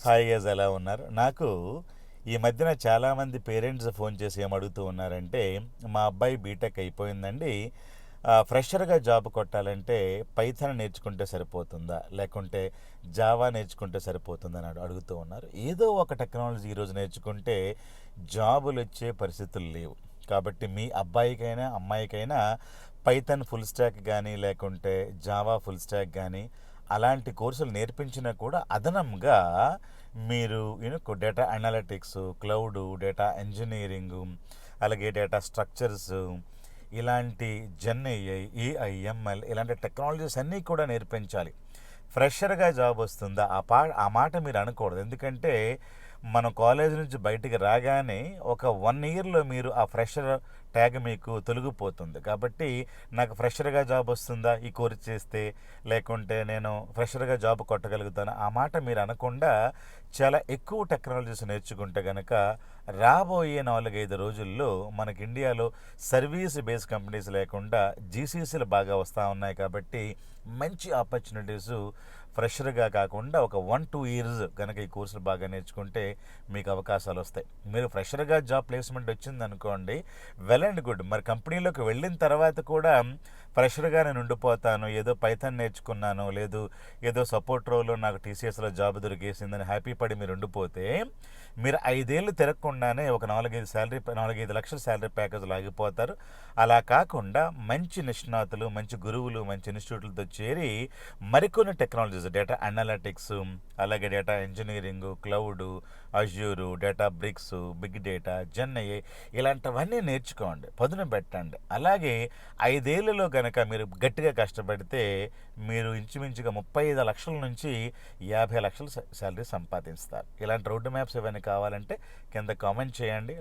Hi guys, ఎలా ఉన్నారు? నాకు ఈ మధ్యన చాలామంది పేరెంట్స్ ఫోన్ చేసి ఏం అడుగుతూ ఉన్నారంటే, మా అబ్బాయి బీటెక్ అయిపోయిందండి, ఫ్రెషర్గా జాబ్ కొట్టాలంటే పైథాన్ నేర్చుకుంటే సరిపోతుందా, లేకుంటే జావా నేర్చుకుంటే సరిపోతుందా అని అడుగుతూ ఉన్నారు. ఏదో ఒక టెక్నాలజీ ఈరోజు నేర్చుకుంటే జాబులు వచ్చే పరిస్థితులు లేవు. కాబట్టి మీ అబ్బాయికైనా అమ్మాయికైనా పైథాన్ ఫుల్ స్టాక్ కానీ, లేకుంటే జావా ఫుల్ స్టాక్ కానీ అలాంటి కోర్సులు నేర్పించినా కూడా అదనంగా మీరు data analytics, cloud, data engineering, అలాగే డేటా స్ట్రక్చర్స్, ఇలాంటి జెన్ఏఐ, ఏఐఎంఎల్ ఇలాంటి టెక్నాలజీస్ అన్నీ కూడా నేర్పించాలి. ఫ్రెషర్గా జాబ్ వస్తుందా ఆ మాట మీరు అనకూడదు. ఎందుకంటే మనం కాలేజ్ నుంచి బయటికి రాగానే ఒక 1 ఇయర్లో మీరు ఆ ఫ్రెషర్ ట్యాగ్ మీకు తొలగిపోతుంది. కాబట్టి నాకు ఫ్రెషర్గా జాబ్ వస్తుందా ఈ కోర్స్ చేస్తే, లేకుంటే నేను ఫ్రెషర్గా జాబ్ కొట్టగలుగుతాను, ఆ మాట మీరు అనకుండా చాలా ఎక్కువ టెక్నాలజీస్ నేర్చుకుంటే కనుక రాబోయే 4-5 రోజుల్లో మనకి ఇండియాలో సర్వీస్ బేస్ కంపెనీస్ లేకుండా జీసీసీలు బాగా వస్తూ ఉన్నాయి. కాబట్టి మంచి ఆపర్చునిటీస్ ఫ్రెషర్గా కాకుండా ఒక 1-2 ఇయర్స్ కనుక ఈ కోర్సులు బాగా నేర్చుకుంటే మీకు అవకాశాలు వస్తాయి. మీరు ఫ్రెషర్గా జాబ్ ప్లేస్మెంట్ వచ్చిందనుకోండి, వెల్ అండ్ గుడ్. మరి కంపెనీలోకి వెళ్ళిన తర్వాత కూడా ఫ్రెషర్గా నేను ఉండిపోతాను, ఏదో పైథాన్ నేర్చుకున్నాను, లేదు ఏదో సపోర్ట్ రోల్లో నాకు టీసీఎస్లో జాబ్ దొరికేసిందని హ్యాపీ పడి మీరు ఉండిపోతే, మీరు 5 ఏళ్ళు తిరగకుండానే ఒక 4-5 లక్షల శాలరీ ప్యాకేజ్లు ఆగిపోతారు. అలా కాకుండా మంచి నిష్ణాతులు, మంచి గురువులు, మంచి ఇన్స్టిట్యూట్లతో చేరి మరికొన్ని టెక్నాలజీస్, డేటా అనలిటిక్స్, అలాగే data engineering, cloud, azure, Databricks, big data, GenAI ఇలాంటివన్నీ నేర్చుకోండి, పదును పెట్టండి. అలాగే 5 ఏళ్లలో కనుక మీరు గట్టిగా కష్టపడితే మీరు ఇంచుమించుగా 35 లక్షల నుంచి 50 లక్షల శాలరీ సంపాదిస్తారు. ఇలాంటి రోడ్డు మ్యాప్స్ ఇవన్నీ కావాలంటే కింద కామెంట్ చేయండి.